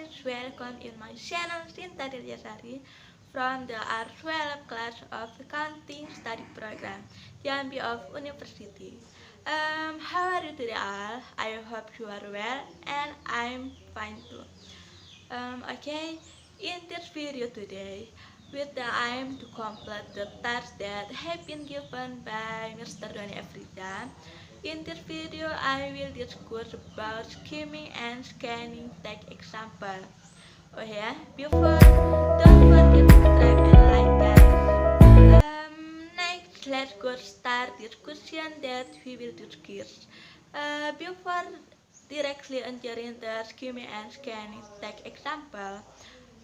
guys, welcome in my channel Shinta Sari from the R12 class of Accounting Study Program, Jambi of University. How are you today all? I hope you are well and I'm fine too. Okay, in this video today, with the aim to complete the task that have been given by Mr. Dony Efriza. In this video, I will discuss about skimming and scanning tech example. Oh yeah, before, don't forget to subscribe and like guys. Next, let's go start discussion that we will discuss. Before directly entering the skimming and scanning tech example,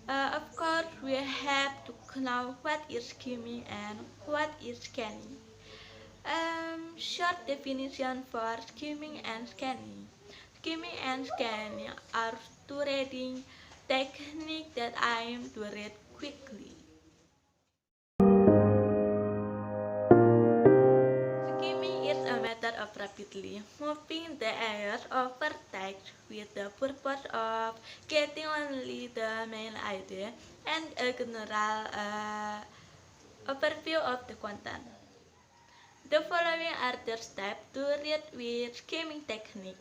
of course, we have to know what is skimming and what is scanning. Short definition for skimming and scanning. Skimming and scanning are two reading techniques that aim to read quickly. Skimming is a method of rapidly moving the areas over text with the purpose of getting only the main idea and a general overview of the content. The following are the steps to read with skimming technique.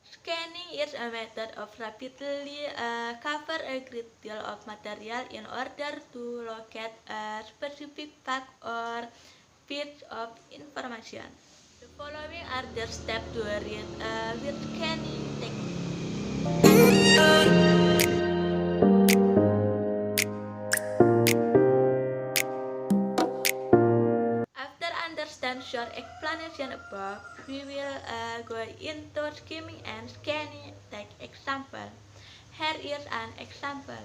Scanning is a method of rapidly cover a great deal of material in order to locate a specific fact or piece of information. The following are the steps to read with scanning technique. After understand short explanation above, we will go into skimming and scanning tech example. Here is an example.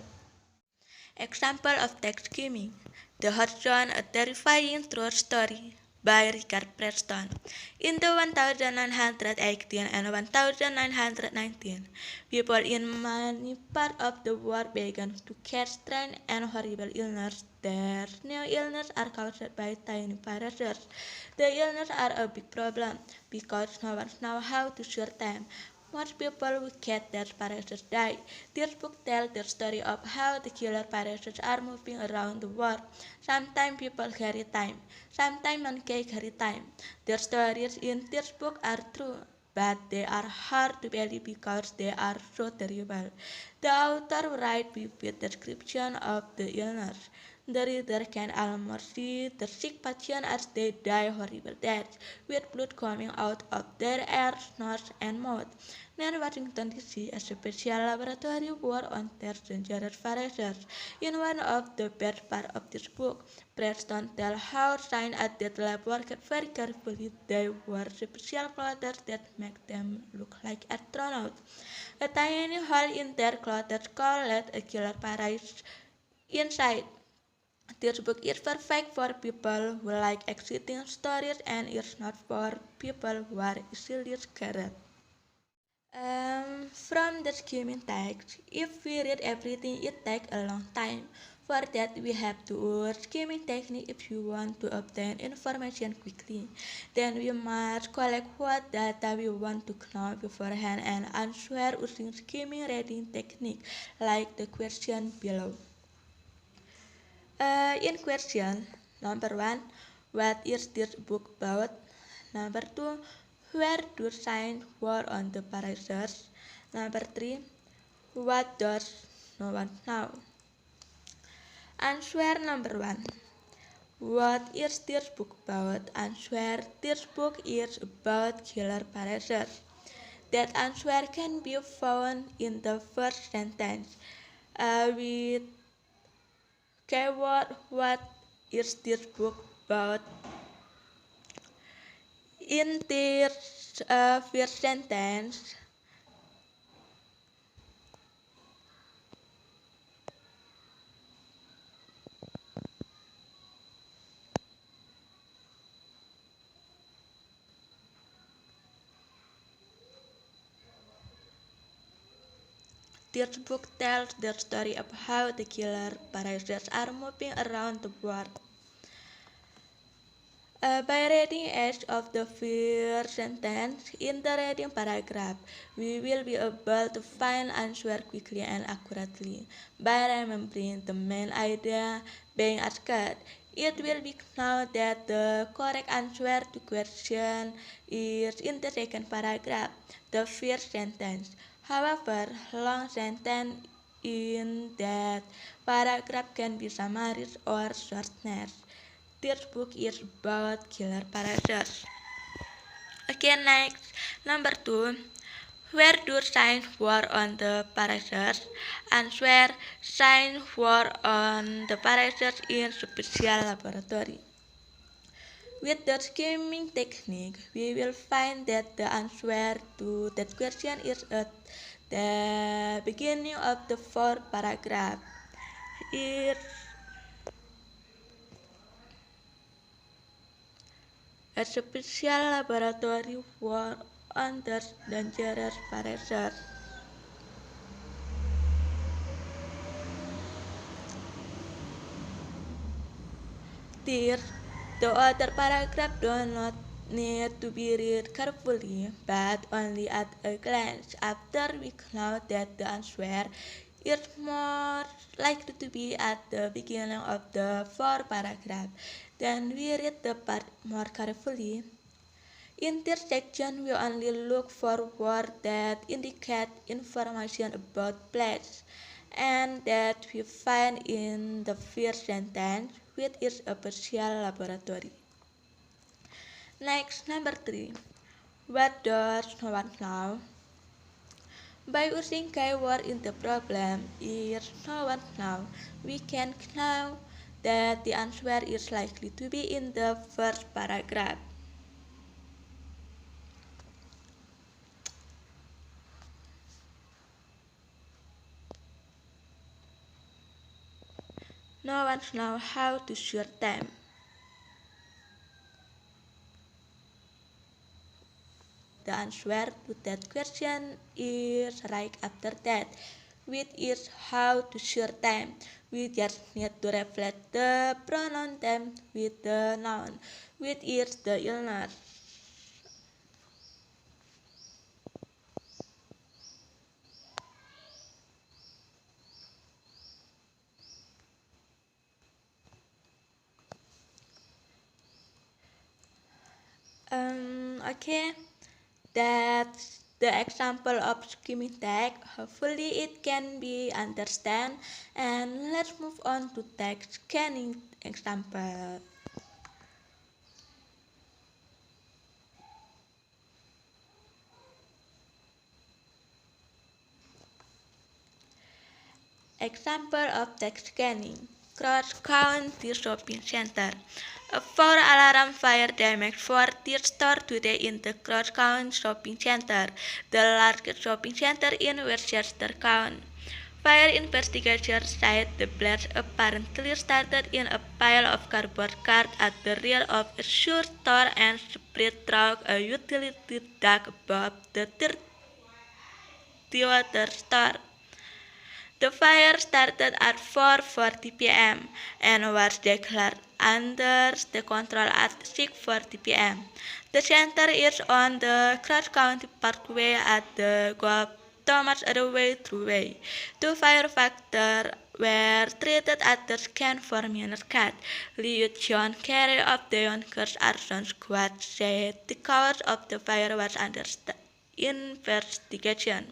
Example of text skimming. The Hudson, a terrifying true story by Richard Preston. In the 1918 and 1919, people in many parts of the world began to catch strange and horrible illness. Their new illnesses are caused by tiny viruses. The illnesses are a big problem because no one knows how to cure them. Most people who get their viruses die. This book tells the story of how the killer viruses are moving around the world. Sometimes people carry time, sometimes monkeys carry time. The stories in this book are true, but they are hard to believe because they are so terrible. The author writes vivid description of the illness. The reader can almost see the sick patient as they die horrible deaths, with blood coming out of their ears, nose, and mouth. Near Washington, D.C., a special laboratory worked on their dangerous viruses. In one of the best parts of this book, Preston tells how scientists at that lab worked very carefully. They wore special clothes that make them look like astronauts. A tiny hole in their clothes could let a killer virus inside. This book is perfect for people who like exciting stories and is not for people who are easily scared. From the skimming text, if we read everything, it takes a long time. For that, we have to use skimming technique if you want to obtain information quickly. Then we must collect what data we want to know beforehand and answer using skimming reading technique, like the question below. In question number 1, what is this book about? Number 2, where do signs work on the viruses? Number 3, what does no one know? Answer number 1. What is this book about? Answer, this book is about killer viruses. That answer can be found in the first sentence with keyword what is this book about. In this first sentence, This book tells the story of how the killer characters are moving around the world. By reading each of the first sentence in the reading paragraph, we will be able to find answer quickly and accurately. By remembering the main idea being asked, it will be known that the correct answer to question is in the second paragraph, the first sentence. However, long sentence in that paragraph can be summarized or shortened. This book is about killer characters. Okay, next, number 2. Where do science work on the characters? Answer: science work on the characters in special laboratory. With the skimming technique, we will find that the answer to that question is at the beginning of the fourth paragraph. A special laboratory work on the dangerous characters. Here, the other paragraph do not need to be read carefully, but only at a glance. After we know that the answer is more likely to be at the beginning of the fourth paragraph, then we read the part more carefully. In this section, we only look for words that indicate information about place, and that we find in the first sentence, which is a special laboratory. Next, number 3. What does no one know? By using keyword in the problem, is no one know, we can know that the answer is likely to be in the first paragraph. No one knows how to short time. The answer to that question is right after that, which is how to short time. We just need to replace the pronoun them with the noun, which is the illness. Okay, that's the example of skimming tag. Hopefully it can be understand, and let's move on to text scanning example. Example of text scanning. Cross County Shopping Center. A 4-alarm fire damaged 40 stores today in the Cross County Shopping Center, the largest shopping center in Westchester County. Fire investigators said the blaze apparently started in a pile of cardboard cards at the rear of a shoe store and spread through a utility dock above the water store. The fire started at 4:40 p.m. and was declared under the control at 6:40 p.m. The center is on the Cross County Parkway at the Gulf Thomas Adaway Thruway. 2 firefighters were treated at the scene for minutes. Lieutenant John Carey of the Yonkers Arson Squad said the cause of the fire was under investigation.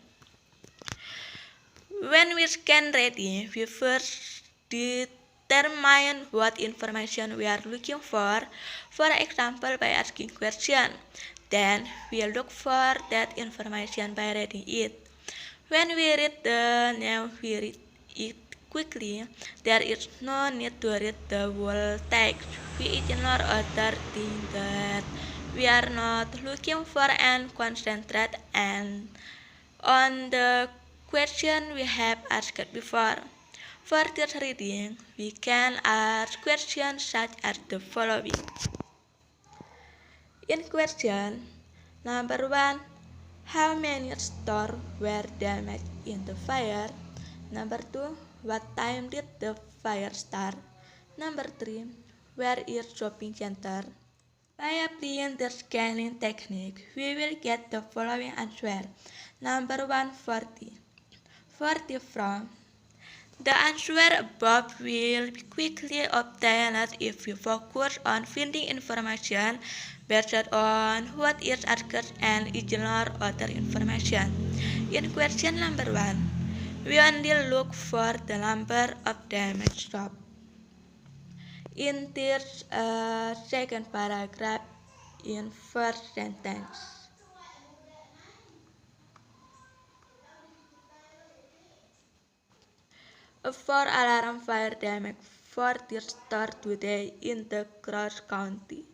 When we scan ready, we first determine what information we are looking for example by asking questions. Then we look for that information by reading it. When we read the name, we read it quickly. There is no need to read the whole text. We ignore other things that we are not looking for and concentrate on the question we have asked before. For this reading, we can ask questions such as the following. In question number 1, How many stores were damaged in the fire? Number 2. What time did the fire start? Number 3. Where is shopping center? By applying the scanning technique, we will get the following answer. Number 1, 40. 40 from. The answer above will be quickly obtained if you focus on finding information based on what is asked and ignore other information. In question number 1, we only look for the number of damaged shops. In this second paragraph in first sentence. A 4-alarm fire damaged 40 stores today in the Cross County.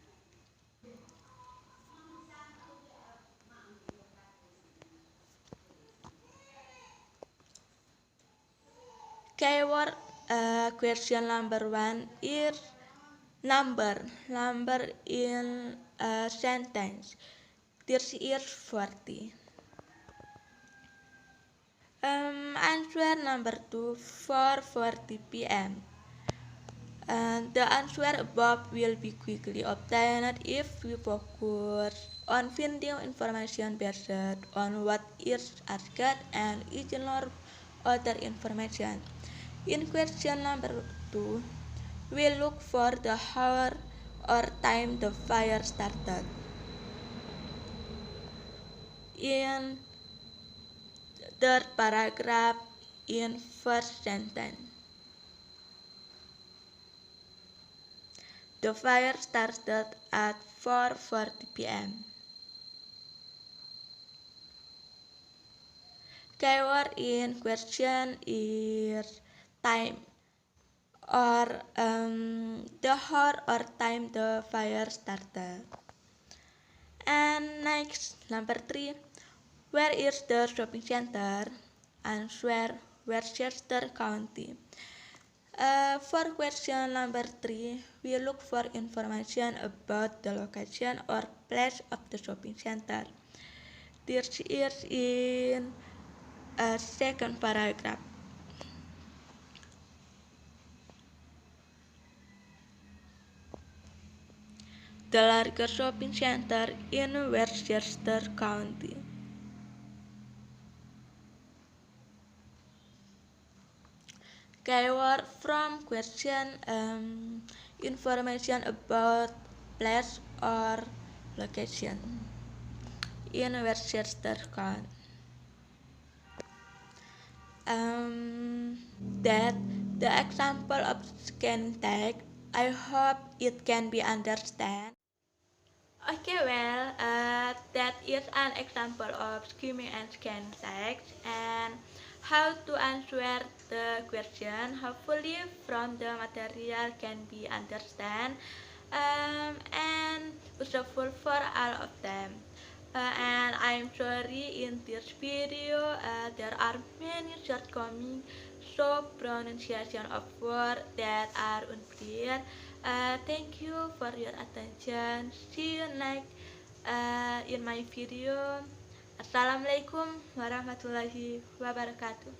Keyword question number 1 is number in a sentence. This is 40. Answer number 2, 4:40 p.m. The answer above will be quickly obtained if we focus on finding information based on what is asked and ignore other information. In question number 2, we look for the hour or time the fire started. In third paragraph in first sentence. The fire started at 4:40 p.m. Keyword in question is time or the hour or time the fire started. And next, number 3, where is the shopping center? Answer, Westchester County. For question number 3, we look for information about the location or place of the shopping center. This is in a second paragraph. The largest shopping center in Westchester County. Keyword from question information about place or location in Westchester County. That the example of scanning tag. I hope it can be understood. Okay, well, that is an example of skimming and scanning text and how to answer the question. Hopefully, from the material can be understood and useful for all of them. And I'm sorry in this video there are many shortcomings, so pronunciation of words that are unclear. Thank you for your attention. See you next in my video. Assalamualaikum warahmatullahi wabarakatuh.